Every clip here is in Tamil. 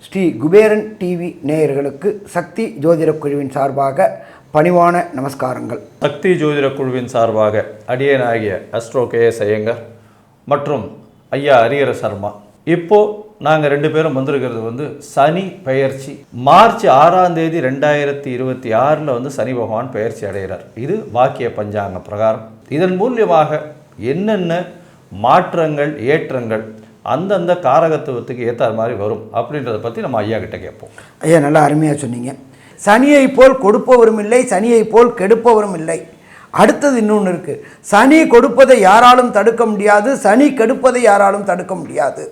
ஸ்ரீ குபேரன் டிவி நேயர்களுக்கு சக்தி ஜோதிட குழுவின் சார்பாக பணிவான நமஸ்காரங்கள். சக்தி ஜோதிட குழுவின் சார்பாக அடியனாகிய அஸ்ட்ரோ KS ஐயங்கர் மற்றும் ஐயா ஹரிஹர சர்மா. இப்போது நாங்கள் 2 பேரும் வந்திருக்கிறது சனி பெயர்ச்சி. மார்ச் 6ஆம் தேதி 2026 சனி பகவான் பெயர்ச்சி அடைகிறார். இது வாக்கிய பஞ்சாங்க பிரகாரம். இதன் மூலியமாக என்னென்ன மாற்றங்கள் ஏற்றங்கள் அந்தந்த காரகத்துவத்துக்கு ஏற்ற மாதிரி வரும் அப்படின்றத பற்றி நம்ம ஐயா கிட்ட கேட்போம். ஐயா நல்லா அருமையாக சொன்னீங்க. சனியை போல் கொடுப்பவரும் இல்லை, சனியை போல் கெடுப்பவரும் இல்லை. அடுத்தது இன்னொன்று இருக்குது. சனி கொடுப்பதை யாராலும் தடுக்க முடியாது, சனி கெடுப்பதை யாராலும் தடுக்க முடியாது.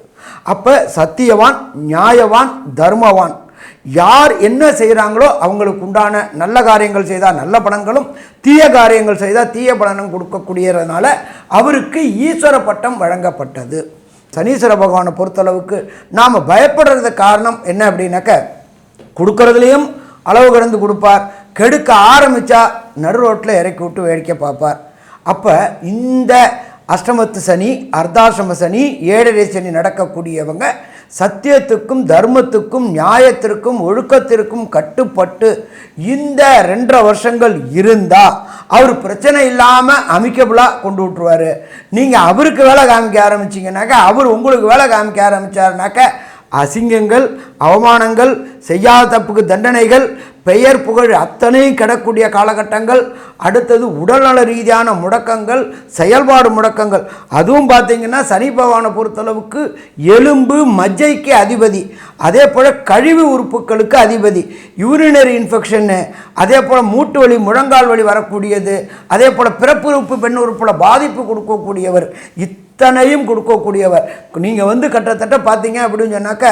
அப்போ சத்தியவான், நியாயவான், தர்மவான் யார் என்ன செய்கிறாங்களோ அவங்களுக்கு உண்டான நல்ல காரியங்கள் செய்தால் நல்ல பலன்களும், தீய காரியங்கள் செய்தால் தீய பலனும் கொடுக்கக்கூடியதுனால அவருக்கு ஈஸ்வர பட்டம் வழங்கப்பட்டது. சனீஸ்வர பகவானை பொறுத்தளவுக்கு நாம் பயப்படுறது காரணம் என்ன அப்படின்னாக்க, கொடுக்கறதுலேயும் அளவு கடந்து கொடுப்பார், கெடுக்க ஆரம்பித்தா நடு ரோட்டில் இறக்கி விட்டு வேடிக்கை பார்ப்பார். அப்போ இந்த அஷ்டமத்து சனி, அர்த்தாசிரம சனி, 7.5 சனி நடக்கக்கூடியவங்க சத்தியத்துக்கும் தர்மத்துக்கும் நியாயத்திற்கும் ஒழுக்கத்திற்கும் கட்டுப்பட்டு இந்த 2.5 வருஷங்கள் இருந்தால் அவர் பிரச்சனை இல்லாமல் அமிக்கபுளாக கொண்டு விட்டுருவார். நீங்கள் அவருக்கு வேலை காமிக்க ஆரம்பிச்சிங்கனாக்கா, அவர் உங்களுக்கு வேலை காமிக்க ஆரம்பித்தாருனாக்க அசிங்கங்கள், அவமானங்கள், செய்யாத தப்புக்கு தண்டனைகள், பெயர் புகழ் அத்தனையும் கிடக்கூடிய காலகட்டங்கள். அடுத்தது உடல்நல ரீதியான முடக்கங்கள், செயல்பாடு முடக்கங்கள். அதுவும் பார்த்திங்கன்னா சனி பகவானை பொறுத்தளவுக்கு எலும்பு மஜ்ஜைக்கு அதிபதி, அதே போல் கழிவு உறுப்புகளுக்கு அதிபதி, யூரினரி இன்ஃபெக்ஷன்னு, அதே போல் மூட்டு வலி, முழங்கால் வலி வரக்கூடியது, அதே போல் பிறப்பு உறுப்பு பெண் உறுப்பில் பாதிப்பு கொடுக்கக்கூடியவர், இத்தனையும் கொடுக்கக்கூடியவர். நீங்கள் கிட்டத்தட்ட பார்த்தீங்க அப்படின்னு சொன்னாக்க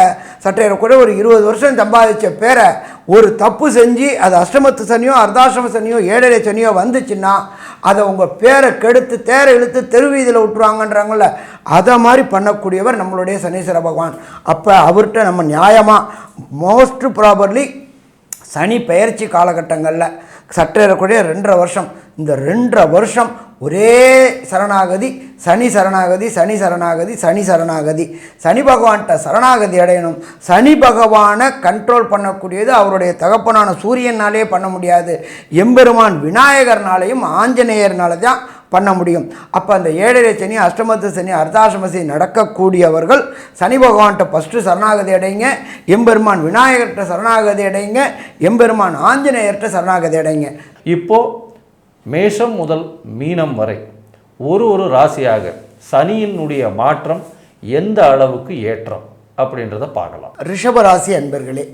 சட்டையில் கூட ஒரு 20 வருஷம் சம்பாதிச்ச பேரை ஒரு தப்பு செஞ்சு அது அஷ்டமத்து சனியோ அர்த்தாசிரம சனியோ 7.5 சனியோ வந்துச்சுன்னா அதை உங்கள் பேரை கெடுத்து தேரை இழுத்து தெருவீதியில் விட்டுருவாங்கன்றாங்கள்ல, அதை மாதிரி பண்ணக்கூடியவர் நம்மளுடைய சனீஸ்வர பகவான். அப்போ அவர்கிட்ட நம்ம நியாயமாக மோஸ்ட் ப்ராபர்லி சனி பெயர்ச்சி காலகட்டங்களில் சற்றேறக்கூடிய 2.5 வருஷம், இந்த 2.5 வருஷம் ஒரே சரணாகதி, சனி சரணாகதி, சனி சரணாகதி, சனி சரணாகதி. சனி பகவான்கிட்ட சரணாகதி அடையணும். சனி பகவானை கண்ட்ரோல் பண்ணக்கூடியது அவருடைய தகப்பனான சூரியனாலே பண்ண முடியாது, எம்பெருமான் விநாயகர்னாலையும் ஆஞ்சநேயர்னால தான் பண்ண முடியும். அப்போ அந்த 7.5 சனி, அஷ்டமத்து சனி, அர்த்தாசிரம சனி நடக்கக்கூடியவர்கள் சனி பகவான்கிட்ட ஃபஸ்ட்டு சரணாகதி அடைங்க, எம்பெருமான் விநாயகர்கிட்ட சரணாகதி அடைங்க, எம்பெருமான் ஆஞ்சநேயர்கிட்ட சரணாகதி அடைங்க. இப்போது மேஷம் முதல் மீனம் வரை ஒரு ராசியாக சனியினுடைய மாற்றம் எந்த அளவுக்கு ஏற்றம் அப்படின்றத பார்க்கலாம். ரிஷப ராசி அன்பர்களே,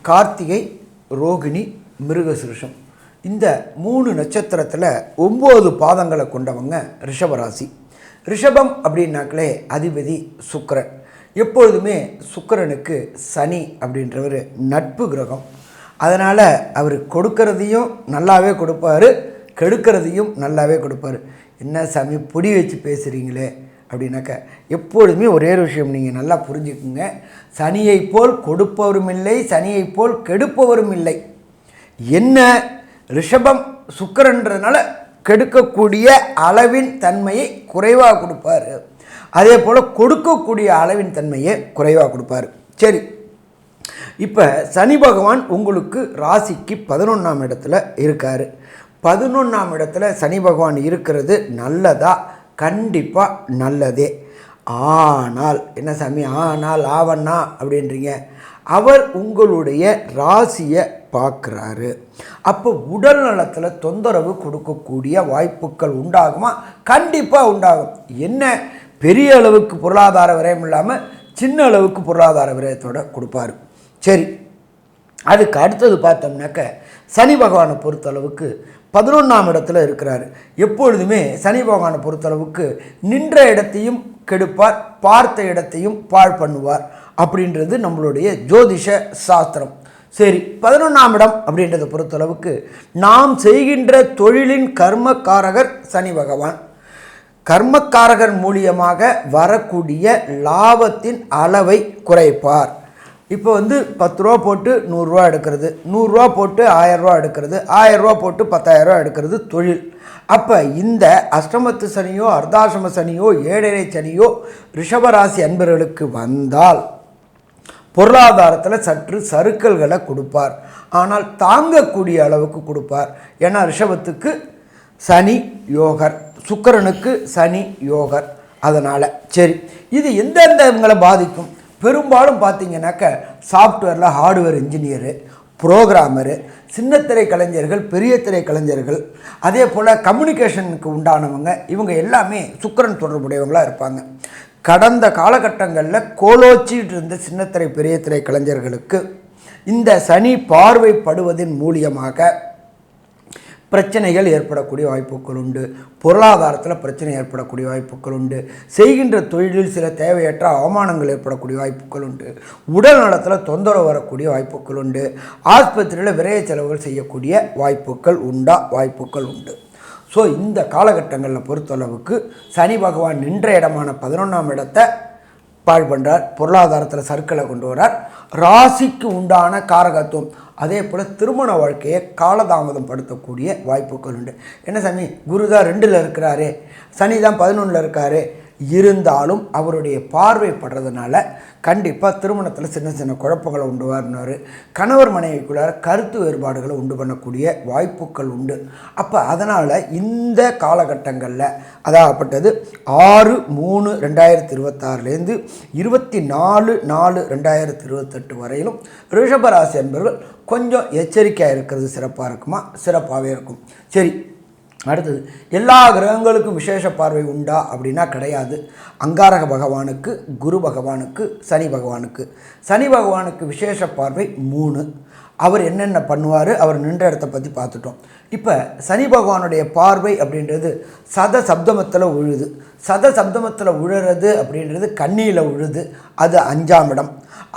கார்த்திகை, ரோகிணி, மிருகசிருஷம் இந்த 3 நட்சத்திரத்தில் 9 பாதங்களை கொண்டவங்க ரிஷபராசி. ரிஷபம் அப்படின்னாக்களே அதிபதி சுக்கிரன். எப்பொழுதுமே சுக்கிரனுக்கு சனி அப்படின்றவர் நட்பு கிரகம். அதனால் அவர் கொடுக்கறதையும் நல்லாவே கொடுப்பார், கெடுக்கிறதையும் நல்லாவே கொடுப்பார். என்ன சாமி பொடி வச்சு பேசுகிறீங்களே அப்படின்னாக்க, எப்பொழுதுமே ஒரே விஷயம் நீங்கள் நல்லா புரிஞ்சுக்குங்க. சனியை போல் கொடுப்பவரும் இல்லை, சனியை போல் கெடுப்பவரும் இல்லை. என்ன ரிஷபம் சுக்கிரன்றதுனால கெடுக்கக்கூடிய அளவின் தன்மையை குறைவாக கொடுப்பார், அதே போல் கொடுக்கக்கூடிய அளவின் தன்மையை குறைவாக கொடுப்பார். சரி, இப்போ சனி பகவான் உங்களுக்கு ராசிக்கு 11ஆம் இடத்துல இருக்கார். 11ஆம் இடத்துல சனி பகவான் இருக்கிறது நல்லதா? கண்டிப்பாக நல்லதே. ஆனால் என்ன சாமி ஆனால் ஆவண்ணா அப்படின்றீங்க, அவர் உங்களுடைய ராசியை பார்க்குறாரு. அப்போ உடல் நலத்தில் தொந்தரவு கொடுக்கக்கூடிய வாய்ப்புகள் உண்டாகுமா? கண்டிப்பாக உண்டாகும். என்ன பெரிய அளவுக்கு பொருளாதார விரயம் இல்லாமல் சின்ன அளவுக்கு பொருளாதார விரயத்தோடு கொடுப்பார். சரி, அதுக்கு அடுத்தது பார்த்தோம்னாக்க சனி பகவானை பொறுத்தளவுக்கு 11ஆம் இடத்துல இருக்கிறார். எப்பொழுதுமே சனி பகவானை பொறுத்தளவுக்கு நின்ற இடத்தையும் கெடுப்பார், பார்த்த இடத்தையும் பாழ் பண்ணுவார் அப்படின்றது நம்மளுடைய ஜோதிஷ சாஸ்திரம். சரி, 11ஆம் இடம் அப்படின்றத பொறுத்தளவுக்கு நாம் செய்கின்ற தொழிலின் கர்மக்காரகர் சனி பகவான். கர்மக்காரகர் மூலியமாக வரக்கூடிய லாபத்தின் அளவை குறைப்பார். இப்போ வந்து 10 ரூபா போட்டு 100 ரூபா எடுக்கிறது, 100 ரூபா போட்டு 1000 ரூபா எடுக்கிறது, 1000 ரூபா போட்டு 10,000 ரூபா எடுக்கிறது தொழில். அப்போ இந்த அஷ்டமத்து சனியோ அர்த்தாசிரம சனியோ ஏழரை சனியோ ரிஷபராசி அன்பர்களுக்கு வந்தால் பொருளாதாரத்தில் சற்று சறுக்கல்களை கொடுப்பார். ஆனால் தாங்கக்கூடிய அளவுக்கு கொடுப்பார். ஏன்னா ரிஷபத்துக்கு சனி யோகர், சுக்கிரனுக்கு சனி யோகர். அதனால் சரி, இது எந்தெந்த இவங்களை பாதிக்கும்? பெரும்பாலும் பார்த்தீங்கன்னாக்க சாஃப்ட்வேரில் ஹார்ட்வேர் இன்ஜினியரு, புரோகிராமரு, சின்னத்திரை கலைஞர்கள், பெரிய திரை கலைஞர்கள், அதே போல் கம்யூனிகேஷனுக்கு உண்டானவங்க, இவங்க எல்லாமே சுக்கிரன் தொடர்புடையவங்களாக இருப்பாங்க. கடந்த காலகட்டங்களில் கோலோச்சிட்டு இருந்த சின்னத்திரை பெரிய திரை கலைஞர்களுக்கு இந்த சனி பார்வைப்படுவதன் மூலியமாக பிரச்சனைகள் ஏற்படக்கூடிய வாய்ப்புகள் உண்டு. பொருளாதாரத்தில் பிரச்சனை ஏற்படக்கூடிய வாய்ப்புகள் உண்டு. செய்கின்ற தொழிலில் சில தேவையற்ற அவமானங்கள் ஏற்படக்கூடிய வாய்ப்புகள் உண்டு. உடல் நலத்தில் தொந்தரவு வரக்கூடிய வாய்ப்புகள் உண்டு. ஆஸ்பத்திரியில் விரைய செலவுகள் செய்யக்கூடிய வாய்ப்புகள் உண்டு. ஸோ இந்த காலகட்டங்களில் பொறுத்தளவுக்கு சனி பகவான் நின்ற இடமான 11ஆம் இடத்தை பாழ் பண்ணுறார். பொருளாதாரத்தில் சர்க்கிளை கொண்டு வரார். ராசிக்கு உண்டான காரகத்துவம், அதே போல் திருமண வாழ்க்கையை காலதாமதம் படுத்தக்கூடிய வாய்ப்புகள் உண்டு. என்ன சாமி, குரு தான் 2ல் இருக்கிறாரு, சனி தான் 11ல் இருக்காரு, இருந்தாலும் அவருடைய பார்வை படுறதுனால கண்டிப்பாக திருமணத்தில் சின்ன சின்ன குழப்பங்களை உண்டு வரனார். கணவர் மனைவிக்குள்ளார கருத்து வேறுபாடுகளை உண்டு பண்ணக்கூடிய வாய்ப்புகள் உண்டு. அப்போ அதனால் இந்த காலகட்டங்களில் அதாகப்பட்டது 6/3/2026 24/4/2028 வரையிலும் ரிஷபராசி என்பவர்கள் கொஞ்சம் எச்சரிக்கையாக இருக்கிறது சிறப்பாக இருக்குமா? சிறப்பாகவே இருக்கும். சரி, அடுத்தது, எல்லா கிரகங்களுக்கும் விசேஷ பார்வை உண்டா அப்படின்னா கிடையாது. அங்காரக பகவானுக்கு, குரு பகவானுக்கு, சனி பகவானுக்கு விசேஷ பார்வை 3. அவர் என்னென்ன பண்ணுவார், அவர் நின்ற இடத்த பற்றி பார்த்துட்டோம். இப்போ சனி பகவானுடைய பார்வை அப்படின்றது சப்தமத்தில் உழுது. சப்தமத்தில் உழுறது அப்படின்றது கன்னியில் உழுது, அது 5ஆம் இடம்.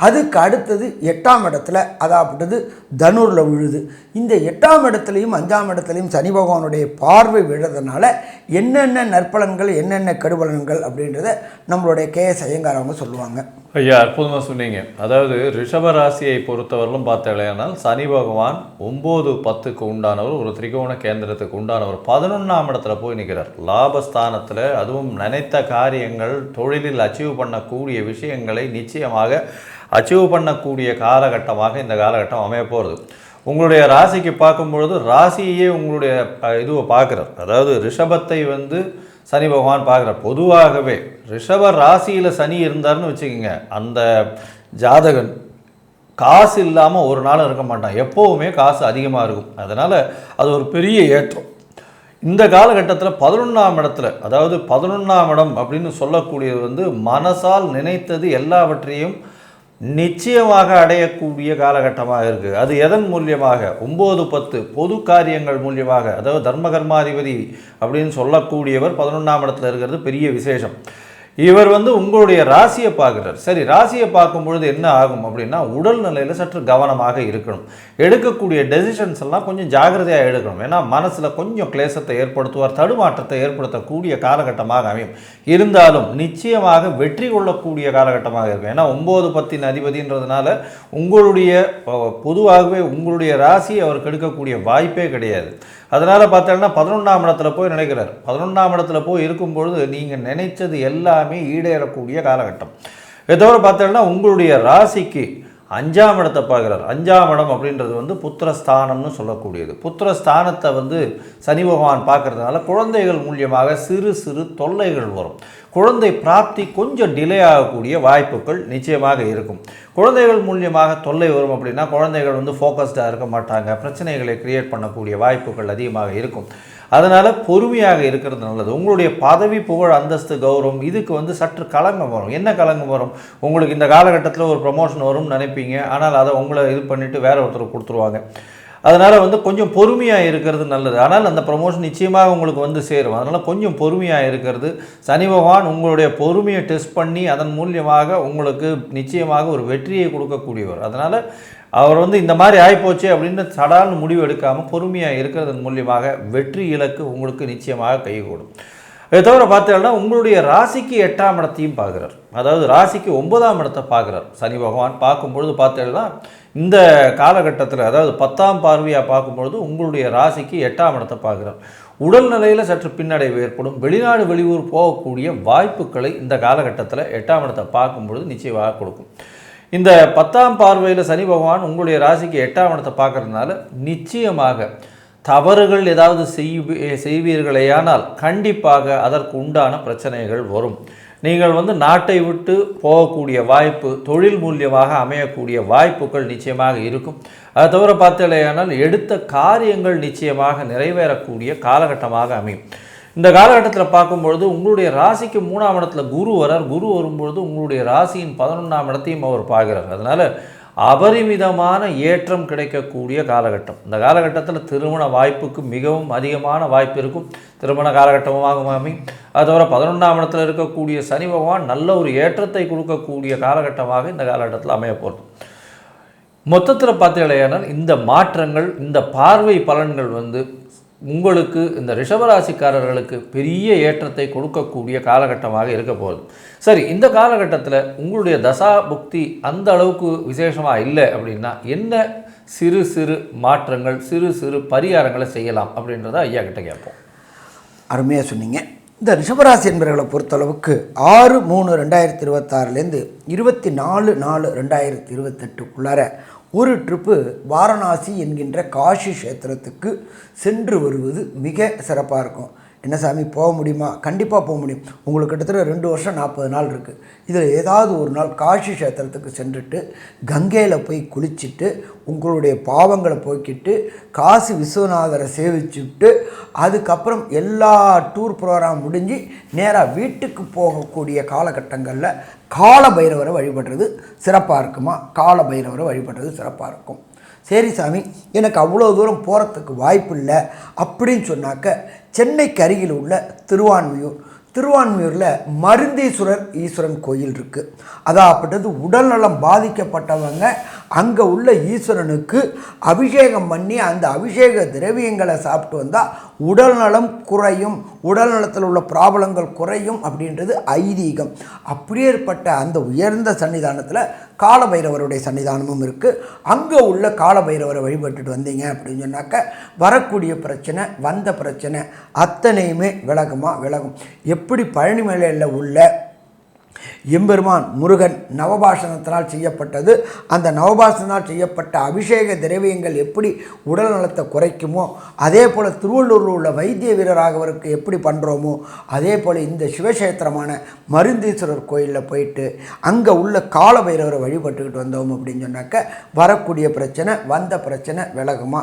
அதுக்கு அடுத்தது 8ஆம் இடத்துல, அதாவது தனுரில் விழுது. இந்த 8ஆம் இடத்துலையும் 5ஆம் இடத்துலையும் சனி பகவானுடைய பார்வை விழுறதுனால என்னென்ன நற்பலன்கள் என்னென்ன கெடுபலன்கள் அப்படின்றத நம்மளுடைய கேஎஸ் ஐயங்கார் அவங்க சொல்லுவாங்க. ஐயா, அற்புதமாக சொன்னீங்க. அதாவது ரிஷபராசியை பொறுத்தவரையிலும் பார்த்தாலேனால் சனி பகவான் 9-10க்கு உண்டானவர், ஒரு திரிகோண கேந்திரத்துக்கு உண்டானவர். 11ஆம் இடத்துல போய் நிற்கிறார், லாபஸ்தானத்தில். அதுவும் நினைத்த காரியங்கள், தொழிலில் அச்சீவ் பண்ணக்கூடிய விஷயங்களை நிச்சயமாக அச்சீவ் பண்ணக்கூடிய காலகட்டமாக இந்த காலகட்டம் அமைய போகிறது. உங்களுடைய ராசிக்கு பார்க்கும்பொழுது ராசியே உங்களுடைய இதுவை பார்க்குறார். அதாவது ரிஷபத்தை வந்து சனி பகவான் பார்க்குறார். பொதுவாகவே ரிஷப ராசியில் சனி இருந்தார்னு வச்சுக்கோங்க, அந்த ஜாதகன் காசு இல்லாமல் ஒரு நாள் இருக்க மாட்டான். எப்போவுமே காசு அதிகமாக இருக்கும். அதனால் அது ஒரு பெரிய ஏற்றம். இந்த காலகட்டத்தில் 11ஆம் இடத்துல, அதாவது 11ஆம் இடம் அப்படின்னு சொல்லக்கூடியது வந்து மனசால் நினைத்தது எல்லாவற்றையும் நிச்சயமாக அடையக்கூடிய காலகட்டமாக இருக்குது. அது எதன் மூலியமாக? 9-10 பொது காரியங்கள் மூலியமாக. அதாவது தர்மகர்மாதிபதி அப்படின்னு சொல்லக்கூடியவர் 11ஆம் இடத்துல இருக்கிறது பெரிய விசேஷம். இவர் வந்து உங்களுடைய ராசியை பார்க்குறார். சரி, ராசியை பார்க்கும் பொழுது என்ன ஆகும் அப்படின்னா, உடல் நிலையில் சற்று கவனமாக இருக்கணும். எடுக்கக்கூடிய டெசிஷன்ஸ் எல்லாம் கொஞ்சம் ஜாகிரதையாக எடுக்கணும். ஏன்னா மனசில் கொஞ்சம் கிளேசத்தை ஏற்படுத்துவார், தடுமாற்றத்தை ஏற்படுத்தக்கூடிய காலகட்டமாக அமையும். இருந்தாலும் நிச்சயமாக வெற்றி கொள்ளக்கூடிய காலகட்டமாக இருக்கும். ஏன்னா 9-10 அதிபதின்றதுனால உங்களுடைய பொதுவாகவே உங்களுடைய ராசியை அவர் கெடுக்கக்கூடிய வாய்ப்பே கிடையாது. அதனால் பார்த்தோம்னா 11ஆம் இடத்துல போய் நினைக்கிறார். 11ஆம் இடத்துல போய் இருக்கும்பொழுது நீங்கள் நினைச்சது எல்லாமே ஈடேறக்கூடிய காலகட்டம். இதோட பார்த்தோம்னா உங்களுடைய ராசிக்கு 5ஆம் இடத்தை பார்க்குறார். 5ஆம் இடம் அப்படின்றது வந்து புத்திரஸ்தானம்னு சொல்லக்கூடியது. புத்திரஸ்தானத்தை வந்து சனி பகவான் பார்க்கறதுனால குழந்தைகள் மூலியமாக சிறு சிறு தொல்லைகள் வரும். குழந்தை பிராப்தி கொஞ்சம் டிலே ஆகக்கூடிய வாய்ப்புகள் நிச்சயமாக இருக்கும். குழந்தைகள் மூலியமாக தொல்லை வரும் அப்படின்னா குழந்தைகள் வந்து ஃபோக்கஸ்டாக இருக்க மாட்டாங்க, பிரச்சனைகளை கிரியேட் பண்ணக்கூடிய வாய்ப்புகள் அதிகமாக இருக்கும். அதனால் பொறுமையாக இருக்கிறது நல்லது. உங்களுடைய பதவி, புகழ், அந்தஸ்து, கௌரவம் இதுக்கு வந்து சற்று களங்கம் வரும். என்ன களங்கம் வரும்? உங்களுக்கு இந்த காலகட்டத்தில் ஒரு ப்ரமோஷன் வரும்னு நினைப்பீங்க, ஆனால் அதை உங்களை இது பண்ணிவிட்டு வேற ஒருத்தர் கொடுத்துருவாங்க. அதனால் வந்து கொஞ்சம் பொறுமையாக இருக்கிறது நல்லது. ஆனால் அந்த ப்ரமோஷன் நிச்சயமாக உங்களுக்கு வந்து சேரும். அதனால் கொஞ்சம் பொறுமையாக இருக்கிறது. சனி பகவான் உங்களுடைய பொறுமையை டெஸ்ட் பண்ணி அதன் மூலியமாக உங்களுக்கு நிச்சயமாக ஒரு வெற்றியை கொடுக்கக்கூடியவர். அதனால் அவர் வந்து இந்த மாதிரி ஆகிப்போச்சு அப்படின்னு சடால்னு முடிவு எடுக்காமல் பொறுமையாக இருக்கிறதன் மூலியமாக வெற்றி இலக்கு உங்களுக்கு நிச்சயமாக கைகூடும். இதை தவிர பார்த்தீங்கன்னா உங்களுடைய ராசிக்கு 8ஆம் இடத்தையும் பார்க்குறார், அதாவது ராசிக்கு 9ஆம் இடத்தை பார்க்குறார் சனி பகவான். பார்க்கும்பொழுது பார்த்தீங்கன்னா இந்த காலகட்டத்தில், அதாவது 10ஆம் பார்வையாக பார்க்கும்பொழுது உங்களுடைய ராசிக்கு 8ஆம் இடத்தை பார்க்குறார். உடல்நிலையில் சற்று பின்னடைவு ஏற்படும், வெளிநாடு வெளியூர் போகக்கூடிய வாய்ப்புகளை இந்த காலகட்டத்தில் 8ஆம் இடத்தை பார்க்கும்பொழுது நிச்சயமாக கொடுக்கும். இந்த 10ஆம் பார்வையில் சனி பகவான் உங்களுடைய ராசிக்கு 8ஆம் இடத்தை பார்க்கறதுனால நிச்சயமாக தவறுகள் ஏதாவது செய்வீர்களேயானால் கண்டிப்பாக அதற்கு உண்டான பிரச்சனைகள் வரும். நீங்கள் நாட்டை விட்டு போகக்கூடிய வாய்ப்பு, தொழில் மூலியமாக அமையக்கூடிய வாய்ப்புகள் நிச்சயமாக இருக்கும். அது தவிர பார்த்தீங்களேயானால் எடுத்த காரியங்கள் நிச்சயமாக நிறைவேறக்கூடிய காலகட்டமாக அமையும். இந்த காலகட்டத்தில் பார்க்கும்பொழுது உங்களுடைய ராசிக்கு 3ஆம் இடத்துல குரு வரார். குரு வரும்பொழுது உங்களுடைய ராசியின் 11ஆம் இடத்தையும் அவர் பார்க்கிறார். அதனால் அபரிமிதமான ஏற்றம் கிடைக்கக்கூடிய காலகட்டம். இந்த காலகட்டத்தில் திருமண வாய்ப்புக்கு மிகவும் அதிகமான வாய்ப்பு இருக்கும், திருமண காலகட்டமாக அமையும். அது தவிர 11ஆம் இடத்துல இருக்கக்கூடிய சனி பகவான் நல்ல ஒரு ஏற்றத்தை கொடுக்கக்கூடிய காலகட்டமாக இந்த காலகட்டத்தில் அமைய போகிறது. மொத்தத்தில் பார்த்தீங்களேனால் இந்த மாற்றங்கள், இந்த பார்வை பலன்கள் உங்களுக்கு, இந்த ரிஷபராசிக்காரர்களுக்கு பெரிய ஏற்றத்தை கொடுக்கக்கூடிய காலகட்டமாக இருக்க போகுது. சரி, இந்த காலகட்டத்தில் உங்களுடைய தசா புக்தி அந்த அளவுக்கு விசேஷமாக இல்லை அப்படின்னா என்ன சிறு சிறு மாற்றங்கள், சிறு சிறு பரிகாரங்களை செய்யலாம் அப்படின்றத ஐயா கிட்ட கேட்போம். அருமையாக சொன்னீங்க. இந்த ரிஷபராசி என்பவர்களை பொறுத்தளவுக்கு 6/3/2026 24/4/2028 ஒரு ட்ரிப்பு வாரணாசி என்கின்ற காஷி கஷேத்திரத்துக்கு சென்று வருவது மிக சிறப்பாக இருக்கும். என்ன சாமி, போக முடியுமா? கண்டிப்பாக போக முடியும். உங்களுக்கு கிட்டத்தட்ட 2 வருஷம் 40 நாள் இருக்குது. இதில் ஏதாவது ஒரு நாள் காஷி கஷேத்திரத்துக்கு சென்றுட்டு கங்கையில் போய் குளிச்சுட்டு உங்களுடைய பாவங்களை போக்கிட்டு காசி விஸ்வநாதரை சேவிச்சுட்டு அதுக்கப்புறம் எல்லா டூர் ப்ரோக்ராம் முடிஞ்சு நேராக வீட்டுக்கு போகக்கூடிய காலகட்டங்களில் கால பைரவரை வழிபடுறது சிறப்பாக இருக்குமா? கால பைரவரை வழிபடுறது சிறப்பாக இருக்கும். சரி சாமி, எனக்கு அவ்வளோ தூரம் போகிறதுக்கு வாய்ப்பு இல்லை அப்படின்னு சொன்னாக்க சென்னைக்கு அருகில் உள்ள திருவான்மியூரில் மருந்தீஸ்வரர் ஈஸ்வரன் கோயில் இருக்குது. அதாப்பட்டது உடல்நலம் பாதிக்கப்பட்டவங்க அங்கே உள்ள ஈஸ்வரனுக்கு அபிஷேகம் பண்ணி அந்த அபிஷேக திரவியங்களை சாப்பிட்டு வந்தால் உடல்நலம் குறையும், உடல் நலத்தில் உள்ள ப்ராப்ளங்கள் குறையும் அப்படின்றது ஐதீகம். அப்படியேற்பட்ட அந்த உயர்ந்த சன்னிதானத்தில் காலபைரவருடைய சன்னிதானமும் இருக்குது. அங்கே உள்ள காலபைரவரை வழிபட்டுட்டு வந்தீங்க அப்படின்னு சொன்னாக்க வரக்கூடிய பிரச்சனை, வந்த பிரச்சனை அத்தனையுமே விலகும். எப்படி பழனி மலையில் உள்ள எம்பெருமான் முருகன் நவபாஷணத்தினால் செய்யப்பட்டது, அந்த நவபாஷணத்தினால் செய்யப்பட்ட அபிஷேக திரவியங்கள் எப்படி உடல் நலத்தை குறைக்குமோ அதே போல் திருவள்ளூரில் உள்ள வைத்திய வீரராகவருக்கு எப்படி பண்ணுறோமோ அதே போல் இந்த சிவக்ஷேத்திரமான மருந்தீஸ்வரர் கோயிலில் போயிட்டு அங்கே உள்ள காலபைரவரை வழிபட்டுக்கிட்டு வந்தோம் அப்படின்னு சொன்னாக்க வரக்கூடிய பிரச்சனை, வந்த பிரச்சனை விலகும்.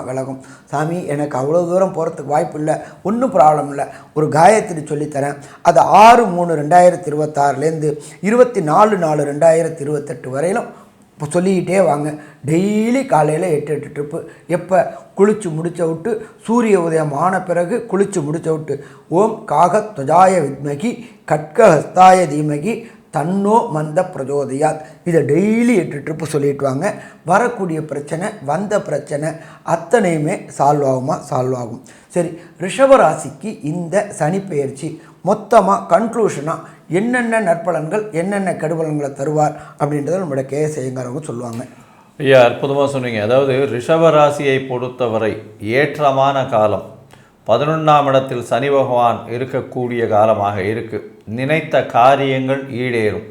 சாமி, எனக்கு அவ்வளோ தூரம் போகிறதுக்கு வாய்ப்பு இல்லை, ஒன்றும் ப்ராப்ளம் இல்லை, ஒரு காயத்ரி சொல்லித்தரேன். அது 6/3/2026 24/4/2028 வரையிலும் இப்போ சொல்லிக்கிட்டே வாங்க. டெய்லி காலையில் 8 ட்ரிப்பு. எப்போ குளித்து முடிச்ச விட்டு சூரிய உதயம் ஆன பிறகு குளித்து முடிச்ச விட்டு ஓம் காகத்வஜாய வித்மகி கட்கஹஸ்தாய தீமகி தன்னோ மந்த பிரஜோதயாத், இதை டெய்லி 8 ட்ரிப்பு சொல்லிட்டு வாங்க. வரக்கூடிய பிரச்சனை, வந்த பிரச்சனை அத்தனையுமே சால்வ் ஆகும். சரி, ரிஷபராசிக்கு இந்த சனி பெயர்ச்சி மொத்தமாக கன்க்ளூஷனாக என்னென்ன நற்பலன்கள், என்னென்ன கெடுபலன்களை தருவார் அப்படின்றத நம்மளோட கேஎஸ் ஐயங்காரவங்க சொல்லுவாங்க. ஐயா, அற்புதமாக சொன்னீங்க. அதாவது ரிஷபராசியை பொறுத்தவரை ஏற்றமான காலம் 11ஆம் இடத்தில் சனி பகவான் இருக்கக்கூடிய காலமாக இருக்குது. நினைத்த காரியங்கள் ஈடேறும்.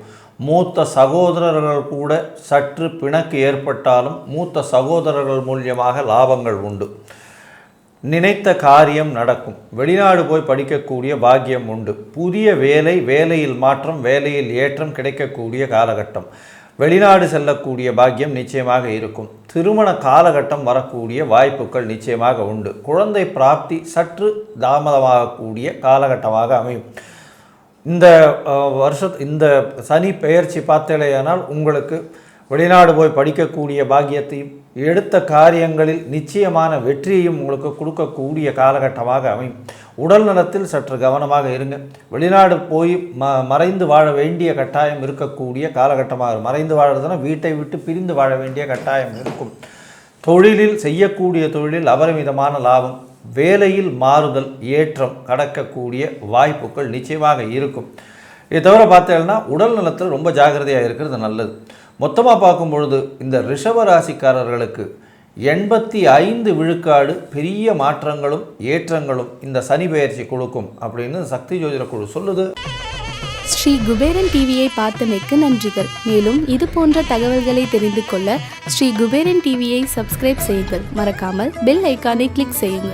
மூத்த சகோதரர்கள் கூட சற்று பிணக்கு ஏற்பட்டாலும் மூத்த சகோதரர்கள் மூலியமாக லாபங்கள் உண்டு. நினைத்த காரியம் நடக்கும். வெளிநாடு போய் படிக்கக்கூடிய பாக்கியம் உண்டு. புதிய வேலையில் மாற்றம், வேலையில் ஏற்றம் கிடைக்கக்கூடிய காலகட்டம். வெளிநாடு செல்லக்கூடிய பாக்கியம் நிச்சயமாக இருக்கும். திருமண காலகட்டம் வரக்கூடிய வாய்ப்புகள் நிச்சயமாக உண்டு. குழந்தை பிராப்தி சற்று தாமதமாகக்கூடிய காலகட்டமாக அமையும். இந்த சனி பெயர்ச்சி பார்த்தேனால் உங்களுக்கு வெளிநாடு போய் படிக்கக்கூடிய பாக்கியத்தையும் எடுத்த காரியங்களில் நிச்சயமான வெற்றியையும் உங்களுக்கு கொடுக்கக்கூடிய காலகட்டமாக அமையும். உடல் நலத்தில் சற்று கவனமாக இருங்க. வெளிநாடு போய் மறைந்து வாழ வேண்டிய கட்டாயம் இருக்கக்கூடிய காலகட்டமாக, மறைந்து வாழறதுனா வீட்டை விட்டு பிரிந்து வாழ வேண்டிய கட்டாயம் இருக்கும். செய்யக்கூடிய தொழிலில் அபரிமிதமான லாபம். வேலையில் மாறுதல் ஏற்றம் கடக்கக்கூடிய வாய்ப்புகள் நிச்சயமாக இருக்கும். இதை தவிர பார்த்தீங்கன்னா உடல் நலத்தில் ரொம்ப ஜாக்கிரதையாக இருக்கிறது நல்லது. மொத்தமாக பார்க்கும் பொழுது இந்த ரிஷப ராசிக்காரர்களுக்கு 85 விழுக்காடு பெரிய மாற்றங்களும் ஏற்றங்களும் இந்த சனி பெயர்ச்சி கொடுக்கும் அப்படின்னு சக்தி ஜோதிட குழு சொல்லுது. ஸ்ரீ குபேரன் டிவியை பார்த்தமைக்கு நன்றிகள். மேலும் இது போன்ற தகவல்களை தெரிந்து கொள்ள ஸ்ரீ குபேரன் டிவியை சப்ஸ்கிரைப் செய்யுங்கள். மறக்காமல் பெல் ஐக்கானை கிளிக் செய்யுங்கள்.